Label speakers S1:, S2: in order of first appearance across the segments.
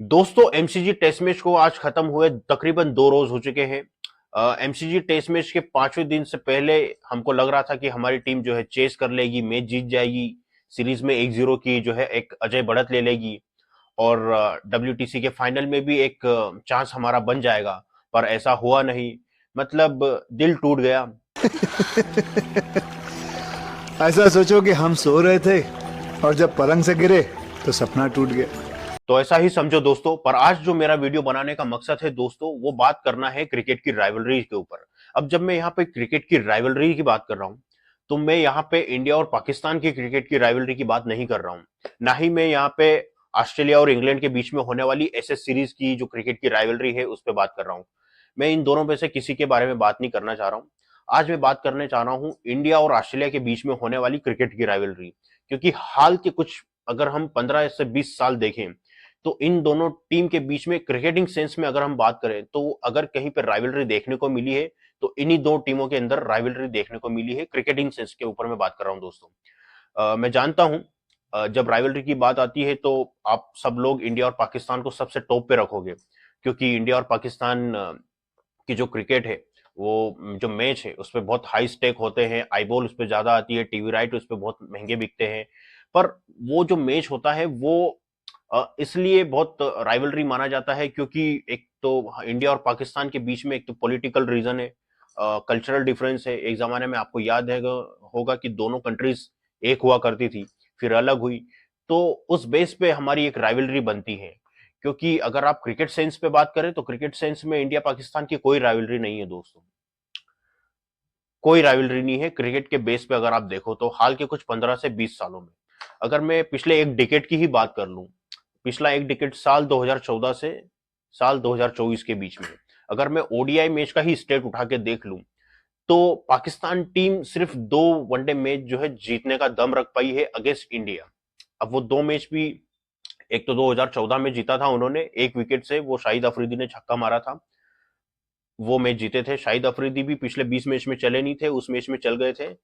S1: दोस्तों MCG test match को आज खत्म हुए तकरीबन 2 रोज हो चुके हैं। एमसीजी टेस्ट मैच के 5वें दिन से पहले हमको लग रहा था कि हमारी टीम जो है चेस कर लेगी, मैच जीत जाएगी, सीरीज में 1-0 की जो है एक अजय बढ़त ले लेगी और डब्ल्यूटीसी के फाइनल में भी एक चांस हमारा बन जाएगा। पर ऐसा हुआ नहीं। मतलब दिल टूट गया।
S2: ऐसा सोचो कि हम सो रहे थे और जब पलंग से गिरे तो सपना टूट गया।
S1: तो ऐसा ही समझो दोस्तों। पर आज जो मेरा वीडियो बनाने का मकसद है दोस्तों, वो बात करना है क्रिकेट की राइवलरी के ऊपर। अब जब मैं यहाँ पे क्रिकेट की राइवलरी की बात कर रहा हूँ, तो मैं यहाँ पे इंडिया और पाकिस्तान की क्रिकेट की राइवलरी की बात नहीं कर रहा हूँ। ना ही मैं यहाँ पे ऑस्ट्रेलिया और इंग्लैंड के बीच में होने वाली एसएस सीरीज की जो क्रिकेट की राइवलरी है उस पर बात कर रहा हूँ। मैं इन दोनों में से किसी के बारे में बात नहीं करना चाह रहा हूँ। आज मैं बात करने चाह रहा हूँ इंडिया और ऑस्ट्रेलिया के बीच में होने वाली क्रिकेट की राइवलरी। क्योंकि हाल के कुछ, अगर हम 15 से 20 साल देखें, तो इन दोनों टीम के बीच में क्रिकेटिंग सेंस में अगर हम बात करें, तो अगर कहीं पर राइवलरी देखने को मिली है तो इन्हीं दो टीमों के अंदर राइवलरी देखने को मिली है। क्रिकेटिंग सेंस के ऊपर मैं बात कर रहा हूं दोस्तों। मैं जानता हूं, जब राइवलरी की बात आती है तो आप सब लोग इंडिया और पाकिस्तान को सबसे टॉप पे रखोगे। क्योंकि इंडिया और पाकिस्तान की जो क्रिकेट है, वो जो मैच है उसमें बहुत हाई स्टेक होते हैं, आईबॉल उस पर ज्यादा आती है, टीवी राइट उस पर बहुत महंगे बिकते हैं। पर वो जो मैच होता है वो इसलिए बहुत राइवलरी माना जाता है क्योंकि एक तो इंडिया और पाकिस्तान के बीच में एक तो पॉलिटिकल रीजन है, कल्चरल डिफरेंस है। एक जमाने में आपको याद है होगा कि दोनों कंट्रीज एक हुआ करती थी, फिर अलग हुई। तो उस बेस पे हमारी एक राइवलरी बनती है। क्योंकि अगर आप क्रिकेट सेंस पे बात करें तो क्रिकेट सेंस में इंडिया पाकिस्तान की कोई राइवलरी नहीं है दोस्तों। कोई राइवलरी नहीं है क्रिकेट के बेस पे। अगर आप देखो तो हाल के कुछ 15 से 20 सालों में, अगर मैं पिछले एक डिकेट की ही बात कर लूं, पिछला एक डिकेट साल 2014 से साल 2024 के बीच में, अगर मैं ओडीआई मैच का ही स्टेट उठा के देख लूं, तो पाकिस्तान टीम सिर्फ 2 वनडे मैच जो है जीतने का दम रख पाई है अगेंस्ट इंडिया। अब वो 2 मैच भी, एक तो 2014 में जीता था उन्होंने एक विकेट से, वो शाहिद अफरीदी ने छक्का मारा था, वो मैच जीते थे। शाहिद अफरीदी भी पिछले 20 मैच में चले नहीं थे, उस मैच में चल गए थे,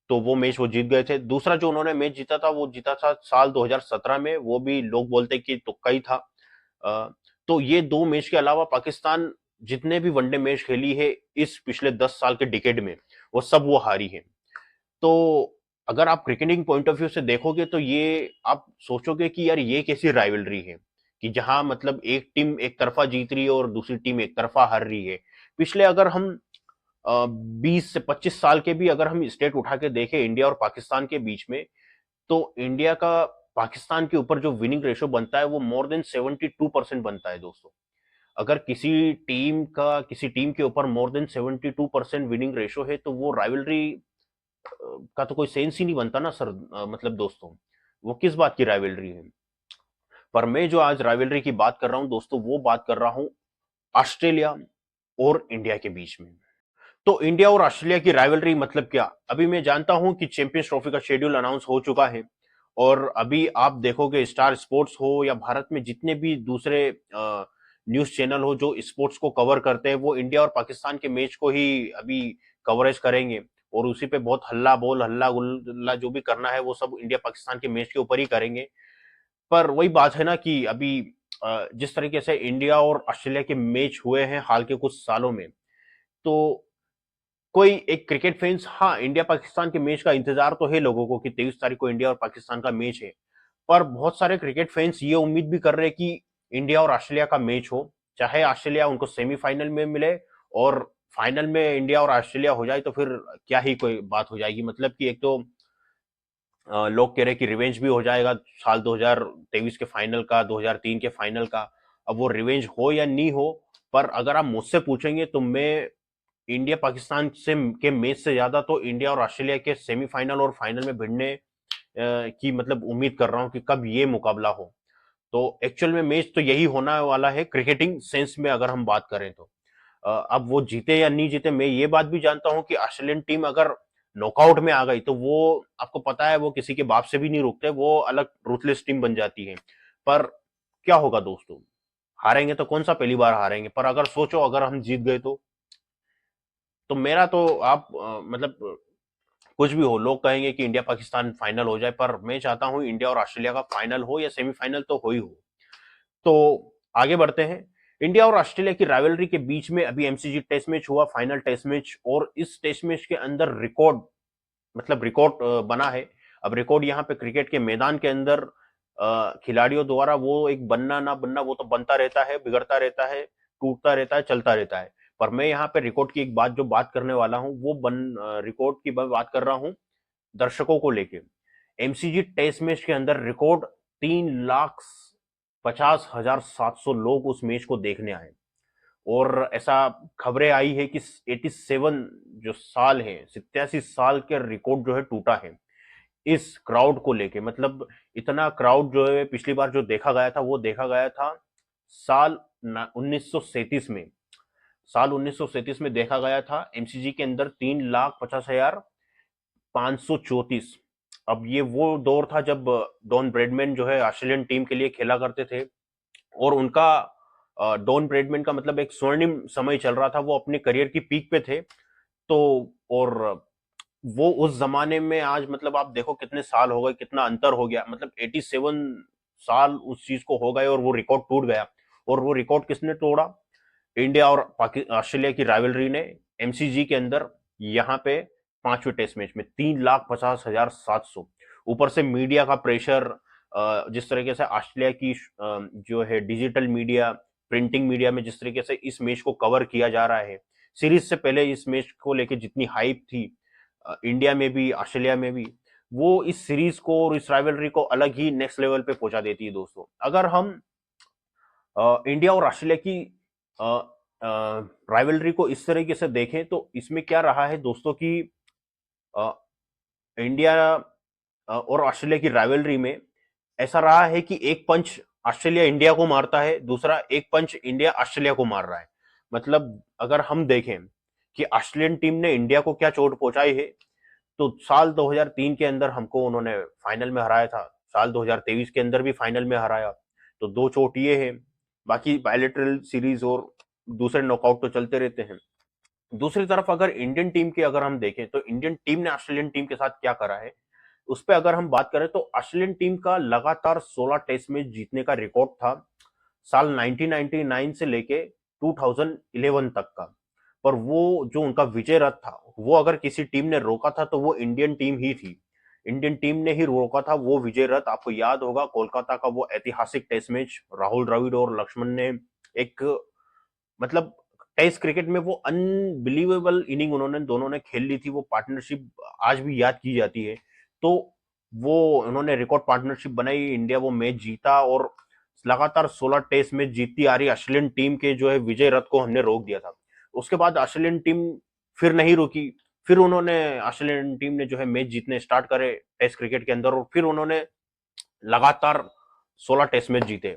S1: तो वो मैच वो जीत गए थे। दूसरा जो उन्होंने मैच जीता था वो जीता था साल 2017 में, वो भी लोग बोलते कि तुक्का ही था। अ, तो ये 2 मैच के अलावा पाकिस्तान जितने भी वनडे मैच खेली है इस पिछले 10 साल के डिकेड में, वो सब वो हारी है। तो अगर आप क्रिकेटिंग पॉइंट ऑफ व्यू से देखोगे तो ये आप सोचोगे कि यार ये कैसी राइवलरी है कि जहां मतलब एक टीम एक तरफा जीत रही है और दूसरी टीम एक तरफा हार रही है। पिछले अगर हम 20 से 25 साल के भी अगर हम स्टेट उठा के देखें इंडिया और पाकिस्तान के बीच में, तो इंडिया का पाकिस्तान के ऊपर जो विनिंग रेशो बनता है वो मोर देन 72% बनता है दोस्तों। अगर किसी टीम के ऊपर मोर देन 72% विनिंग रेशो है तो वो राइवलरी का तो कोई सेंस ही नहीं बनता ना सर। मतलब दोस्तों, वो किस बात की राइवलरी है। पर मैं जो आज राइवलरी की बात कर रहा हूं दोस्तों, वो बात कर रहा हूं ऑस्ट्रेलिया और इंडिया के बीच में। तो इंडिया और ऑस्ट्रेलिया की राइवलरी मतलब क्या। अभी मैं जानता हूं कि चैंपियंस ट्रॉफी का शेड्यूल अनाउंस हो चुका है, और अभी आप देखोगे स्टार स्पोर्ट्स हो या भारत में जितने भी दूसरे न्यूज चैनल हो जो स्पोर्ट्स को कवर करते हैं, वो इंडिया और पाकिस्तान के मैच को ही अभी कवरेज करेंगे। और उसी पे बहुत हल्ला बोल हल्ला गुल्ला जो भी करना है वो सब इंडिया पाकिस्तान के मैच के ऊपर ही करेंगे। पर वही बात है ना कि अभी जिस तरीके से इंडिया और ऑस्ट्रेलिया के मैच हुए हैं हाल के कुछ सालों में, तो कोई एक क्रिकेट फैंस, हाँ, इंडिया पाकिस्तान के मैच का इंतजार तो है लोगों को कि 23 तारीख को इंडिया और पाकिस्तान का मैच है। पर बहुत सारे क्रिकेट फैंस ये उम्मीद भी कर रहे हैं कि इंडिया और ऑस्ट्रेलिया का मैच हो, चाहे ऑस्ट्रेलिया उनको सेमीफाइनल में मिले और फाइनल में इंडिया और ऑस्ट्रेलिया हो जाए तो फिर क्या ही कोई बात हो जाएगी। मतलब कि एक तो लोग कह रहे हैं कि रिवेंज भी हो जाएगा साल 2023 के फाइनल का, 2003 के फाइनल का। अब वो रिवेंज हो या नहीं हो, पर अगर आप मुझसे पूछेंगे तो मैं इंडिया पाकिस्तान से के मैच से ज्यादा तो इंडिया और ऑस्ट्रेलिया के सेमीफाइनल और फाइनल में भिड़ने की मतलब उम्मीद कर रहा हूं कि कब ये मुकाबला हो। तो एक्चुअल में मैच तो यही होने वाला है क्रिकेटिंग सेंस में अगर हम बात करें तो। अब वो जीते या नहीं जीते, मैं ये बात भी जानता हूं कि ऑस्ट्रेलियन टीम अगर नॉकआउट में आ गई तो वो, आपको पता है, वो किसी के बाप से भी नहीं रुकते, वो अलग रूथलेस टीम बन जाती है। पर क्या होगा दोस्तों, हारेंगे तो कौन सा पहली बार हारेंगे, पर अगर सोचो अगर हम जीत गए तो मेरा तो आप मतलब कुछ भी हो, लोग कहेंगे कि इंडिया पाकिस्तान फाइनल हो जाए, पर मैं चाहता हूं इंडिया और ऑस्ट्रेलिया का फाइनल हो या सेमीफाइनल तो हो ही हो। तो आगे बढ़ते हैं। इंडिया और ऑस्ट्रेलिया की राइवलरी के बीच में अभी एमसीजी टेस्ट मैच हुआ, फाइनल टेस्ट मैच, और इस टेस्ट मैच के अंदर रिकॉर्ड, मतलब रिकॉर्ड बना है। अब रिकॉर्ड यहाँ पे क्रिकेट के मैदान के अंदर खिलाड़ियों द्वारा वो एक बनना ना बनना वो तो बनता रहता है, बिगड़ता रहता है, टूटता रहता है, चलता रहता है। पर मैं यहाँ पे रिकॉर्ड की एक बात जो बात करने वाला हूँ वो रिकॉर्ड की मैं बात कर रहा हूँ दर्शकों को लेके। एमसीजी टेस्ट मैच के अंदर रिकॉर्ड 3,50,700 लोग उस मैच को देखने आए। और ऐसा खबरें आई है कि 87 जो साल है, 87 साल के रिकॉर्ड जो है टूटा है इस क्राउड को लेके। मतलब इतना क्राउड जो है पिछली बार जो देखा गया था वो देखा गया था साल 1937 में। साल 1937 में देखा गया था एमसीजी के अंदर 3,50,534। अब ये वो दौर था जब डॉन ब्रैडमैन जो है ऑस्ट्रेलियन टीम के लिए खेला करते थे, और उनका डॉन ब्रैडमैन का मतलब एक स्वर्णिम समय चल रहा था, वो अपने करियर की पीक पे थे। तो और वो उस जमाने में, आज मतलब आप देखो कितने साल हो गए, कितना अंतर हो गया, मतलब 87 साल उस चीज को हो गए और वो रिकॉर्ड टूट गया। और वो रिकॉर्ड किसने तोड़ा? इंडिया और ऑस्ट्रेलिया की राइवलरी ने एमसीजी के अंदर, यहाँ पे पांचवें टेस्ट मैच में 3,50,700। ऊपर से मीडिया का प्रेशर, जिस तरीके से ऑस्ट्रेलिया की जो है डिजिटल मीडिया, प्रिंटिंग मीडिया में जिस तरीके से इस मैच को कवर किया जा रहा है, सीरीज से पहले इस मैच को लेके जितनी हाइप थी इंडिया में भी ऑस्ट्रेलिया में भी, वो इस सीरीज को और इस राइवलरी को अलग ही नेक्स्ट लेवल पे पहुंचा देती है दोस्तों। अगर हम इंडिया और ऑस्ट्रेलिया की राइवलरी को इस तरीके से देखें तो इसमें क्या रहा है दोस्तों कि अ, इंडिया और ऑस्ट्रेलिया की राइवलरी में ऐसा रहा है कि एक पंच ऑस्ट्रेलिया इंडिया को मारता है, दूसरा एक पंच इंडिया ऑस्ट्रेलिया को मार रहा है। मतलब अगर हम देखें कि ऑस्ट्रेलियन टीम ने इंडिया को क्या चोट पहुंचाई है, तो साल 2003 के अंदर हमको उन्होंने फाइनल में हराया था, साल 2023 के अंदर भी फाइनल में हराया। तो दो चोट ये है, बाकी बायलेटरल सीरीज और दूसरे नॉकआउट तो चलते रहते हैं। दूसरी तरफ अगर इंडियन टीम की अगर हम देखें तो इंडियन टीम ने ऑस्ट्रेलियन टीम के साथ क्या करा है, उस पर अगर हम बात करें तो ऑस्ट्रेलियन टीम का लगातार 16 टेस्ट मैच जीतने का रिकॉर्ड था साल 1999 से लेके 2011 तक का। पर वो जो उनका विजय रथ था, वो अगर किसी टीम ने रोका था तो वो इंडियन टीम ही थी। इंडियन टीम ने ही रोका था वो विजय रथ। आपको याद होगा कोलकाता का वो ऐतिहासिक टेस्ट मैच, राहुल द्रविड़ और लक्ष्मण ने एक, मतलब टेस्ट क्रिकेट में वो अनबिलीवेबल इनिंग उन्होंने दोनों ने खेल ली थी। वो पार्टनरशिप आज भी याद की जाती है। तो वो उन्होंने रिकॉर्ड पार्टनरशिप बनाई, इंडिया वो मैच जीता, और लगातार 16 टेस्ट मैच जीतती आ रही ऑस्ट्रेलियन टीम के जो है विजय रथ को हमने रोक दिया था। उसके बाद ऑस्ट्रेलियन टीम फिर नहीं रुकी, फिर उन्होंने ऑस्ट्रेलियन टीम ने जो है मैच जीतने स्टार्ट करे टेस्ट क्रिकेट के अंदर, और फिर उन्होंने लगातार 16 टेस्ट मैच जीते।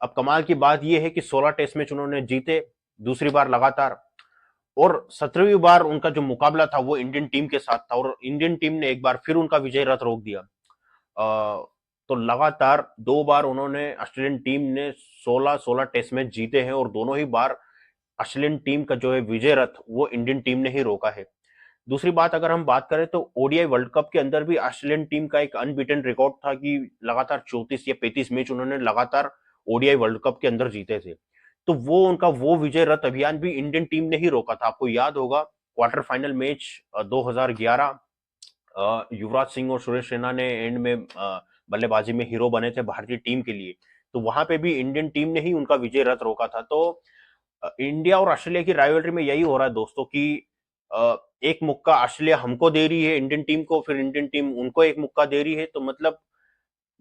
S1: अब कमाल की बात यह है कि 16 टेस्ट मैच उन्होंने जीते दूसरी बार लगातार, और 17वीं बार उनका जो मुकाबला था वो इंडियन टीम के साथ था, और इंडियन टीम ने एक बार फिर उनका विजय रथ रोक दिया। तो लगातार दो बार उन्होंने, ऑस्ट्रेलियन टीम ने 16-16 टेस्ट मैच जीते हैं, और दोनों ही बार ऑस्ट्रेलियन टीम का जो है विजय रथ वो इंडियन टीम ने ही रोका है। दूसरी बात अगर हम बात करें तो ओडीआई वर्ल्ड कप के अंदर भी ऑस्ट्रेलियन टीम का एक अनबीटन रिकॉर्ड था कि लगातार 34 या 35 मैच उन्होंने लगातार ओडीआई वर्ल्ड कप के अंदर जीते थे। तो वो उनका वो विजय रथ अभियान भी इंडियन टीम ने ही रोका था। आपको याद होगा quarter final match 2011, Yuvraj Singh और सुरेश रैना ने एंड में बल्लेबाजी में हीरो बने थे भारतीय टीम के लिए। तो वहां पे भी इंडियन टीम ने ही उनका विजय रथ रोका था। तो इंडिया और ऑस्ट्रेलिया की राइवलरी में यही हो रहा है दोस्तों कि एक मुक्का ऑस्ट्रेलिया हमको दे रही है इंडियन टीम को, फिर इंडियन टीम उनको एक मुक्का दे रही है। तो मतलब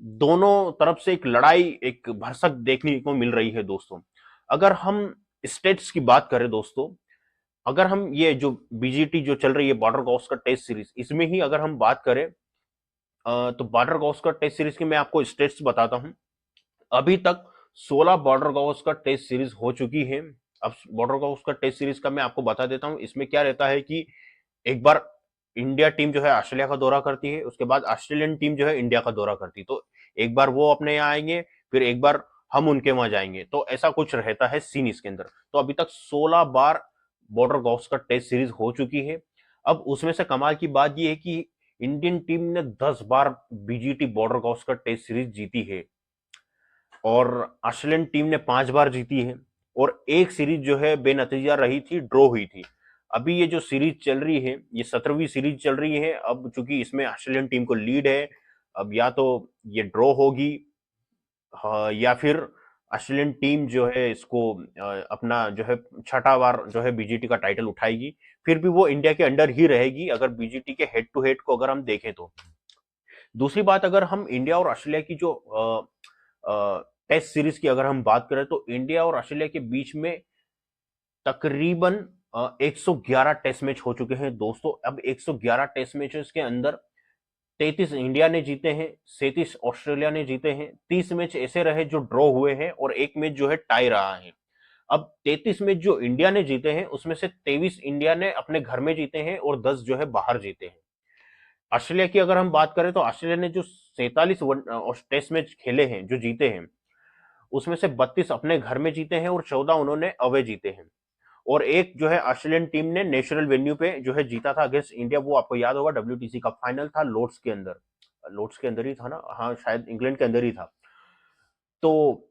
S1: दोनों तरफ से एक लड़ाई, एक भरसक देखने को मिल रही है दोस्तों। अगर हम स्टेट्स की बात करें दोस्तों, अगर हम ये जो बीजीटी जो चल रही है बॉर्डर गावस्कर टेस्ट सीरीज, इसमें ही अगर हम बात करें तो बॉर्डर गावस्कर टेस्ट सीरीज के मैं आपको स्टेट्स बताता हूं। अभी तक 16 बॉर्डर गावस्कर टेस्ट सीरीज हो चुकी है। अब बॉर्डर गावस्कर टेस्ट सीरीज का मैं आपको बता देता हूं। इसमें क्या रहता है कि एक बार इंडिया टीम जो है ऑस्ट्रेलिया का दौरा करती है, उसके बाद ऑस्ट्रेलियन टीम जो है इंडिया का दौरा करती है। तो एक बार वो अपने यहाँ आएंगे, फिर एक बार हम उनके वहां जाएंगे। तो ऐसा कुछ रहता है सीन इसके अंदर। तो अभी तक 16 बार बॉर्डर गावस्कर टेस्ट सीरीज हो चुकी है। अब उसमें से कमाल की बात यह है कि इंडियन टीम ने 10 बार BGT Border Gavaskar test series जीती है। और ऑस्ट्रेलियन टीम ने 5 बार जीती है, और एक सीरीज जो है बेनतीजा रही थी, ड्रॉ हुई थी। अभी ये जो सीरीज चल रही है, ये 17वीं सीरीज चल रही है। अब चूंकि इसमें ऑस्ट्रेलियन टीम को लीड है, अब या तो ये ड्रॉ होगी, हाँ, या फिर ऑस्ट्रेलियन टीम जो है इसको अपना जो है छठा बार जो है बीजीटी का टाइटल उठाएगी। फिर भी वो इंडिया के अंडर ही रहेगी अगर बीजीटी के हेड टू हेड को अगर हम देखें तो। दूसरी बात, अगर हम इंडिया और ऑस्ट्रेलिया की जो टेस्ट सीरीज की अगर हम बात करें, तो इंडिया और ऑस्ट्रेलिया के बीच में तकरीबन 111 टेस्ट मैच हो चुके हैं दोस्तों। अब 111 टेस्ट मैचेस के अंदर 33 इंडिया ने जीते हैं, 37 ऑस्ट्रेलिया ने जीते हैं, 30 मैच ऐसे रहे जो ड्रॉ हुए हैं, और एक मैच जो है टाई रहा है। अब 33 मैच जो इंडिया ने जीते हैं उसमें से 23 इंडिया ने अपने घर में जीते हैं और 10 जो है बाहर जीते हैं। ऑस्ट्रेलिया की अगर हम बात करें, तो ऑस्ट्रेलिया ने जो 47 टेस्ट मैच खेले हैं, जो जीते हैं, उसमें से 32 अपने घर में जीते हैं और 14 उन्होंने अवे जीते हैं। और एक जो है ऑस्ट्रेलियन टीम ने नेशनल वेन्यू पे जो है जीता था अगेंस्ट इंडिया, वो आपको याद होगा, डब्ल्यूटीसी का फाइनल था लॉर्ड्स के अंदर। लॉर्ड्स के अंदर ही था ना, हाँ शायद इंग्लैंड के अंदर ही था। तो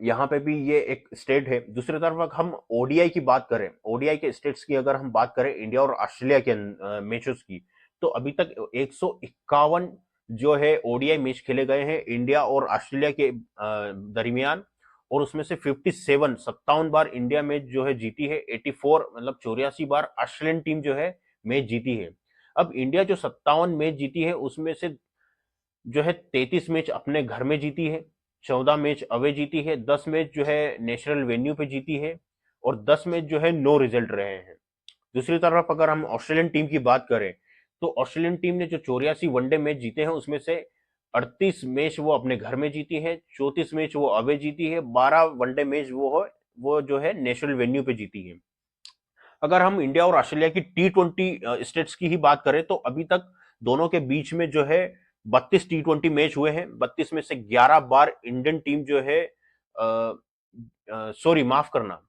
S1: यहाँ पे भी ये एक स्टेट है। दूसरी तरफ अगर हम ओडीआई की बात करें, ओडीआई के स्टेट्स की अगर हम बात करें इंडिया और ऑस्ट्रेलिया के मैचेस की, तो अभी तक 151 जो है ओडीआई मैच खेले गए हैं इंडिया और ऑस्ट्रेलिया के दरमियान। और उसमें से 57 57 बार इंडिया मैच जो है जीती है, 84 मतलब 84 बार ऑस्ट्रेलियन टीम जो है मैच जीती है। अब इंडिया जो 57 मैच जीती है उसमें से जो है 33 मैच अपने घर में जीती है, 14 मैच अवे जीती है, 10 मैच जो है नेशनल वेन्यू पे जीती है, और 10 मैच जो है नो रिजल्ट रहे हैं। दूसरी तरफ अगर हम ऑस्ट्रेलियन टीम की बात करें, तो ऑस्ट्रेलियन टीम ने जो 84 वनडे मैच जीते हैं उसमें से 38 मैच वो अपने घर में जीती है, 34 मैच वो अवे जीती है, 12 वनडे मैच वो जो है नेशनल वेन्यू पे जीती है। अगर हम इंडिया और ऑस्ट्रेलिया की T20 स्टेट्स की ही बात करें, तो अभी तक दोनों के बीच में जो है 32 T20 मैच हुए हैं। 32 में से 11 बार इंडियन टीम जो है, सॉरी माफ करना,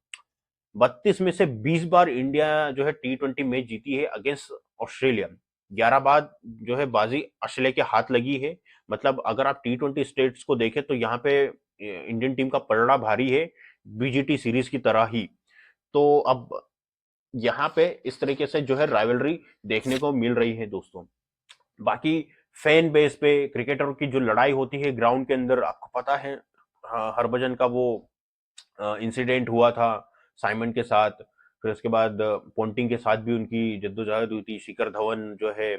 S1: 32 में से 20 बार इंडिया जो है T20 मैच जीती है अगेंस्ट ऑस्ट्रेलिया। 11 बार जो है बाजी ऑस्ट्रेलिया के हाथ लगी है। मतलब अगर आप T20 स्टेट्स को देखें तो यहाँ पे इंडियन टीम का पलड़ा भारी है, बीजीटी सीरीज की तरह ही। तो अब यहाँ पे इस तरीके से जो है राइवलरी देखने को मिल रही है दोस्तों। बाकी फैन बेस पे क्रिकेटरों की जो लड़ाई होती है ग्राउंड के अंदर, आपको पता है, हरभजन का वो इंसिडेंट हुआ था साइमन के साथ। फिर उसके बाद पोंटिंग के साथ भी उनकी जद्दोजहद हुई थी। शिखर धवन जो है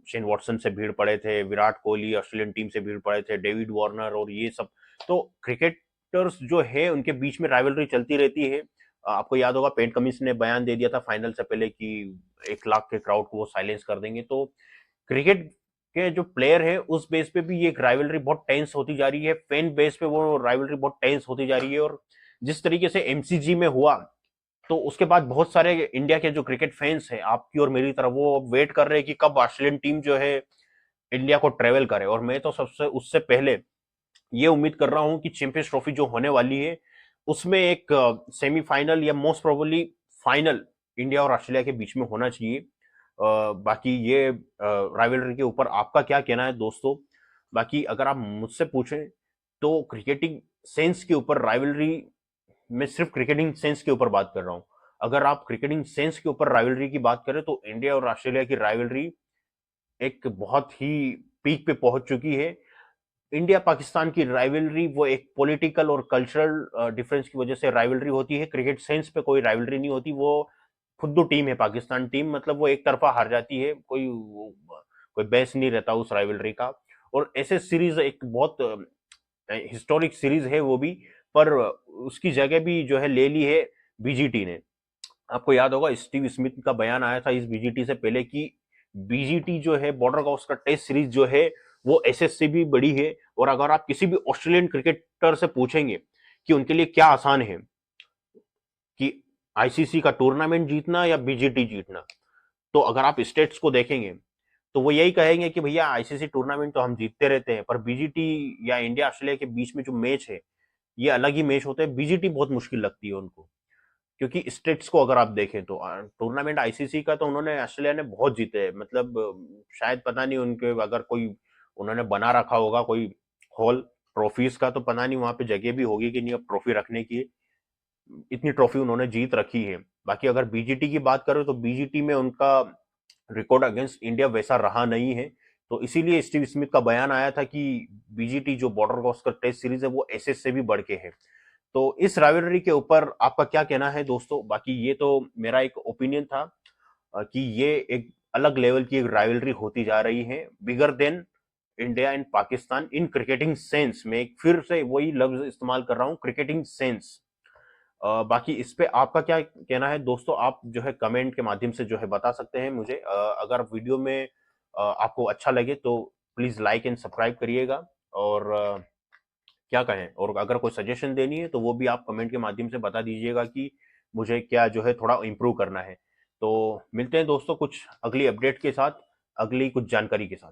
S1: शेन वॉटसन से भीड़ पड़े थे, विराट कोहली ऑस्ट्रेलियन टीम से भीड़ पड़े थे, डेविड वार्नर और ये सब। तो क्रिकेटर्स जो है उनके बीच में राइवलरी चलती रहती है। आपको याद होगा पेट कमिंस ने बयान दे दिया था फाइनल से पहले कि 1 लाख के क्राउड को वो साइलेंस कर देंगे। तो क्रिकेट के जो प्लेयर है उस बेस पे भी ये एक राइवलरी बहुत टेंस होती जा रही है, फैन बेस पे वो राइवलरी बहुत टेंस होती जा रही है। और जिस तरीके से एमसीजी में हुआ, तो उसके बाद बहुत सारे इंडिया के जो क्रिकेट फैंस हैं आपकी और मेरी तरफ, वो वेट कर रहे हैं कि कब ऑस्ट्रेलियन टीम जो है इंडिया को ट्रेवल करे। और मैं तो सबसे उससे पहले ये उम्मीद कर रहा हूं कि चैंपियंस ट्रॉफी जो होने वाली है उसमें एक सेमीफाइनल या मोस्ट प्रोबेबली फाइनल इंडिया और ऑस्ट्रेलिया के बीच में होना चाहिए। बाकी ये राइवलरी के ऊपर आपका क्या कहना है दोस्तों? बाकी अगर आप मुझसे पूछें तो क्रिकेटिंग सेंस के ऊपर राइवलरी, मैं सिर्फ क्रिकेटिंग सेंस के ऊपर बात कर रहा हूं। अगर आप क्रिकेटिंग सेंस के ऊपर राइवलरी की बात करें तो इंडिया और ऑस्ट्रेलिया की राइवलरी एक बहुत ही पीक पे पहुंच चुकी है। इंडिया पाकिस्तान की राइवलरी वो एक पॉलिटिकल और कल्चरल डिफरेंस की वजह से राइवलरी होती है, क्रिकेट सेंस पे कोई राइवलरी नहीं होती। वो खुद टीम है पाकिस्तान टीम, मतलब वो एक तरफा हार जाती है, कोई बेस नहीं रहता उस राइवलरी का। और ऐसे सीरीज एक बहुत हिस्टोरिक सीरीज है वो भी, पर उसकी जगह भी जो है ले ली है बीजीटी ने। आपको याद होगा स्टीव स्मिथ का बयान आया था इस बीजीटी से पहले कि बीजीटी जो है बॉर्डर गावस्कर टेस्ट सीरीज जो है वो एसएस से भी बड़ी है। और अगर आप किसी भी ऑस्ट्रेलियन क्रिकेटर से पूछेंगे कि उनके लिए क्या आसान है, कि आईसीसी का टूर्नामेंट जीतना या बीजीटी जीतना, तो अगर आप स्टेट्स को देखेंगे तो वो यही कहेंगे कि भैया आईसीसी टूर्नामेंट तो हम जीतते रहते हैं, पर बीजीटी या इंडिया ऑस्ट्रेलिया के बीच में जो मैच है ये अलग ही मैच होते हैं। बीजीटी बहुत मुश्किल लगती है उनको, क्योंकि स्टेट्स को अगर आप देखें तो टूर्नामेंट आईसीसी का तो उन्होंने ऑस्ट्रेलिया ने बहुत जीते हैं। मतलब शायद पता नहीं उनके अगर कोई उन्होंने बना रखा होगा कोई हॉल, ट्रॉफीज का तो पता नहीं वहां पे जगह भी होगी कि नहीं अब ट्रॉफी रखने की। इतनी ट्रॉफी उन्होंने जीत रखी है। बाकी अगर बीजीटी की बात करें तो बीजीटी में उनका रिकॉर्ड अगेंस्ट इंडिया वैसा रहा नहीं है। तो इसीलिए स्टीव स्मिथ का बयान आया था कि बीजीटी जो बॉर्डर गवास्कर टेस्ट सीरीज है वो एसएस से भी बढ़ के है। तो इस राइवलरी के ऊपर आपका क्या कहना है दोस्तों? बाकी ये तो मेरा एक ओपिनियन था कि ये एक अलग लेवल की एक राइवलरी होती जा रही है, bigger than India and Pakistan in cricketing sense में। एक फिर से वही लफ्ज इस्तेमाल कर रहा हूं, क्रिकेटिंग सेंस। बाकी इस पे आपका क्या कहना है दोस्तों? आप जो है कमेंट के माध्यम से जो है बता सकते हैं मुझे। अगर वीडियो में आपको अच्छा लगे तो प्लीज लाइक एंड सब्सक्राइब करिएगा। और क्या कहें, और अगर कोई सजेशन देनी है तो वो भी आप कमेंट के माध्यम से बता दीजिएगा कि मुझे क्या जो है थोड़ा इम्प्रूव करना है। तो मिलते हैं दोस्तों कुछ अगली अपडेट के साथ, अगली कुछ जानकारी के साथ।